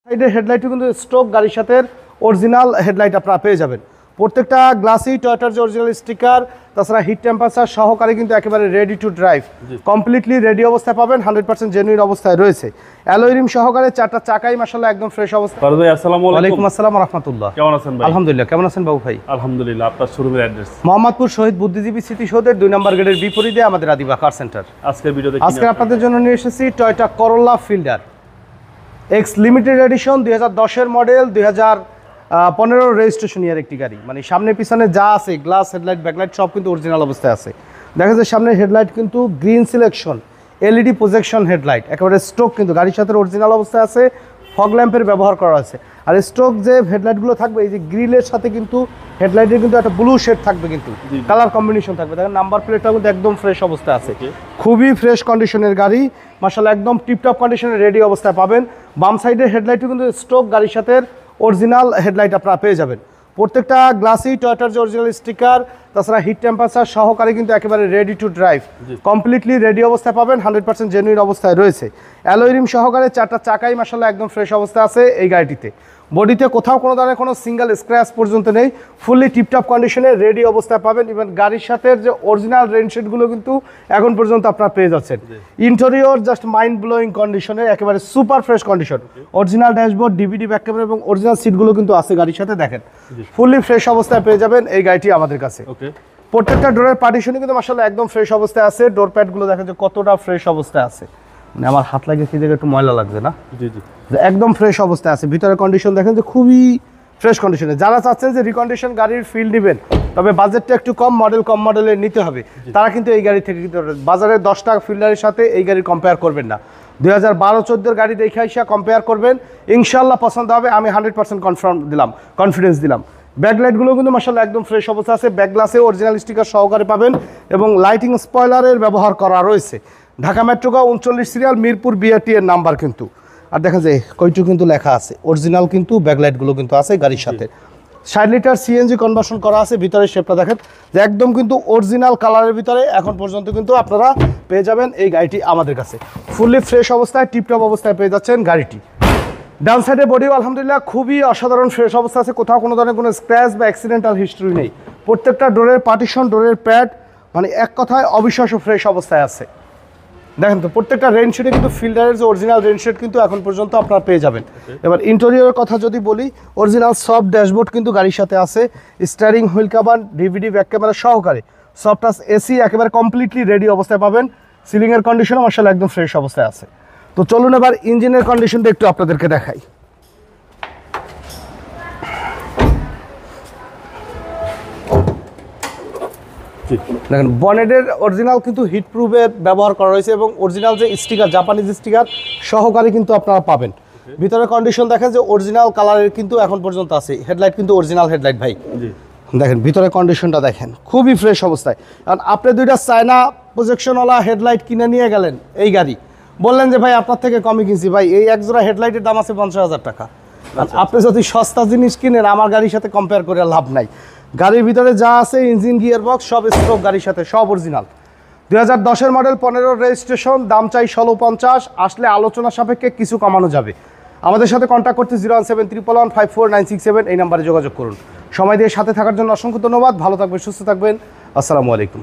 সাইডের হেডলাইটও কিন্তু স্টক গাড়ির সাথে অরিজিনাল হেডলাইট আপনারা পেয়ে যাবেন। প্রত্যেকটা গ্লাসই টয়োটার যে অরিজিনাল স্টিকার, তাছাড়া হিট টেম্পারেচার সহকারে কিন্তু একেবারে ready to drive, completely ready অবস্থায় পাবেন, 100% জেনুইন অবস্থায় রয়েছে। অ্যালয় রিম সহকারে চারটা চাকাই মাশাআল্লাহ একদম ফ্রেশ অবস্থায়। ফারুক ভাই আসসালামু আলাইকুম। ওয়ালাইকুম আসসালাম ওয়া রাহমাতুল্লাহ। কেমন আছেন ভাই? আলহামদুলিল্লাহ। কেমন আছেন বাবু ভাই? আলহামদুলিল্লাহ। আপনার শোরুমের অ্যাড্রেস? মোহাম্মদপুর শহীদ বুদ্ধিজীবী স্মৃতিসৌধের 2 নম্বর গেটের বিপরীতে আমাদের আদিবা কার সেন্টার। আজকের ভিডিওতে আজকে আপনাদের জন্য নিয়ে এসেছি টয়োটা করোলা ফিল্ডার এক্স লিমিটেড এডিশন 2010 এর মডেল, 2015 রেজিস্ট্রেশন ইয়ার একটি গাড়ি। মানে সামনে পিছনে যা আছে গ্লাস, হেডলাইট, ব্যাকলাইট সব কিন্তু অরিজিনাল অবস্থায় আছে। দেখা যায় সামনের হেডলাইট কিন্তু green selection LED projection headlight, একেবারে স্টক কিন্তু গাড়ির সাথে অরিজিনাল অবস্থায় আছে। ফগ ল্যাম্পের ব্যবহার করা আছে। আর স্টক যে হেডলাইটগুলো থাকবে, এই যে গ্রিলের সাথে কিন্তু হেডলাইটের কিন্তু একটা ব্লু শেড থাকবে, কিন্তু কালার কম্বিনেশন থাকবে। দেখেন নাম্বার প্লেটটাও কিন্তু একদম ফ্রেশ অবস্থায় আছে, খুবই ফ্রেশ কন্ডিশনের গাড়ি মাশাআল্লাহ, একদম টিপটপ কন্ডিশনে রেডি অবস্থায় পাবেন। বাম সাইডের হেডলাইটও কিন্তু স্টক গাড়ির সাথে অরিজিনাল হেডলাইট আপনারা পেয়ে যাবেন। প্রত্যেকটা গ্লাসই টয়োটার যে অরিজিনাল স্টিকার, তাছাড়া হিট টেম্পারেচার সহকারে কিন্তু একেবারে ready to drive, completely ready অবস্থায় পাবেন, 100% জেনুইন অবস্থায় রয়েছে। অ্যালয় রিম সহকারে চারটা চাকাই মাশাআল্লাহ একদম ফ্রেশ অবস্থায় আছে এই গাড়িটিতে। বডিতে কোথাও কোনো ধরনের কোনো সিঙ্গেল স্ক্র্যাচ পর্যন্ত নেই, ফুললি টিপটপ কন্ডিশনে রেডি অবস্থায় পাবেন। ইভেন গাড়ির সাথে যে অরিজিনাল রেনশেডগুলো কিন্তু এখন পর্যন্ত আপনারা পেয়ে যাচ্ছেন। ইন্টেরিয়র জাস্ট মাইন্ড ব্লোয়িং কন্ডিশনে, একেবারে super fresh condition. Original dashboard, DVD back camera এবং অরিজিনাল সিটগুলো কিন্তু আছে গাড়ির সাথে। দেখেন ফুললি ফ্রেশ অবস্থায় পেয়ে যাবেন এই গাড়িটি আমাদের কাছে। প্রত্যেকটা ডোরের পার্টিশনই কিন্তু মাশাআল্লাহ একদম ফ্রেশ অবস্থায় আছে। ডোর প্যাডগুলো দেখেন যে কতটা ফ্রেশ অবস্থায় আছে, মানে আমার হাত লাগে কি জায়গায় একটু ময়লা লাগছে না, একদম ফ্রেশ অবস্থায় আছে। ভিতরের কন্ডিশন দেখেন যে খুবই ফ্রেশ কন্ডিশনে। যারা চাচ্ছেন যে রিকন্ডিশন গাড়ির ফিল নেবেন, তবে বাজেটটা একটু কম মডেলের নিতে হবে, তারা কিন্তু এই গাড়ি থেকে বাজারে 10 টাকা ফিল্ডারের সাথে এই গাড়ি কম্পেয়ার করবেন না। 2012-14 গাড়ি দেখে এসে কম্পেয়ার করবেন, ইনশাল্লাহ পছন্দ হবে, আমি 100% কনফিডেন্স দিলাম। ব্যাকলাইটগুলো কিন্তু মাশাআল্লাহ একদম ফ্রেশ অবস্থা আছে। ব্যাক গ্লাসে অরিজিনাল স্টিকার সহকারে পাবেন এবং লাইটিং স্পয়লারের ব্যবহার করা রয়েছে। ঢাকা মেট্রোগা 39 সিরিয়াল, মিরপুর বিআরটি এর নাম্বার কিন্তু। আর দেখা যায় কইটু কিন্তু লেখা আছে, অরিজিনাল কিন্তু ব্যাকলাইটগুলো কিন্তু আছে গাড়ির সাথে। 60 লিটার সিএনজি কনভার্সন করা আছে। ভিতরে শেপটা দেখেন যে একদম কিন্তু অরিজিনাল কালারের ভিতরে এখন পর্যন্ত কিন্তু আপনারা পেয়ে যাবেন এই গাড়িটি আমাদের কাছে। ফুললি ফ্রেশ অবস্থায় টিপটপ অবস্থায় পেয়ে যাচ্ছেন গাড়িটি। ডাউন সাইডে বডিও আলহামদুলিল্লাহ খুবই অসাধারণ ফ্রেশ অবস্থা আছে, কোথাও কোনো ধরনের কোনো স্ক্র্যাচ বা অ্যাক্সিডেন্টাল হিস্ট্রি নেই। প্রত্যেকটা ডোরের পার্টিশন, ডোরের প্যাড, মানে এক কথায় অবিশ্বাস্য ফ্রেশ অবস্থায় আছে। দেখেন তো প্রত্যেকটা রেনশেডে কিন্তু ফিল্ডারের যে অরিজিনাল রেনশেড কিন্তু এখন পর্যন্ত আপনারা পেয়ে যাবেন। এবার ইন্টেরিয়রের কথা যদি বলি, অরিজিনাল সফট ড্যাশবোর্ড কিন্তু গাড়ির সাথে আছে। Steering wheel cover, DVD back camera সহকারে সফট টাচ এসি একেবারে কমপ্লিটলি রেডি অবস্থায় পাবেন। সিলিংয়ের কন্ডিশনও মাশাআল্লাহ একদম ফ্রেশ অবস্থায় আছে। তো চলুন এবার ইঞ্জিনের কন্ডিশনটা একটু আপনাদেরকে দেখাই। দেখেন বনেটের অরিজিনাল কিন্তু হিট প্রুফের ব্যবহার করা রয়েছে এবং অরিজিনাল যে স্টিকার, জাপানিজ স্টিকার সহকারে কিন্তু আপনারা পাবেন। ভিতরে কন্ডিশন দেখেন যে অরিজিনাল কালারের কিন্তু এখন পর্যন্ত আছে। হেডলাইট কিন্তু অরিজিনাল হেডলাইট ভাই, দেখেন ভিতরে কন্ডিশনটা দেখেন খুবই ফ্রেশ অবস্থায়। কারণ আপনি দুইটা চায়না প্রজেকশনওয়ালা হেডলাইট কিনে নিয়ে গেলেন এই গাড়ি, বললেন যে ভাই আপনার থেকে কমই কিনছি, ভাই এই এক জোড়া হেডলাইটের দাম আছে 50,000 টাকা। আপনি যদি সস্তা জিনিস কিনেন আমার গাড়ির সাথে কম্পেয়ার করে লাভ নাই। গাড়ির ভিতরে যা আছে ইঞ্জিন, গিয়ার বক্স সব স্টক গাড়ির সাথে, সব অরিজিনাল। 2010 এর মডেল, 15 রেজিস্ট্রেশন, দাম চাই 1650। আসলে আলোচনা সাপেক্ষে কিছু কমানো যাবে। আমাদের সাথে কন্ট্যাক্ট করতে 01711154967 এই নাম্বারে যোগাযোগ করুন। সময় দিয়ে সাথে থাকার জন্য অসংখ্য ধন্যবাদ। ভালো থাকবেন, সুস্থ থাকবেন। আসসালামু আলাইকুম।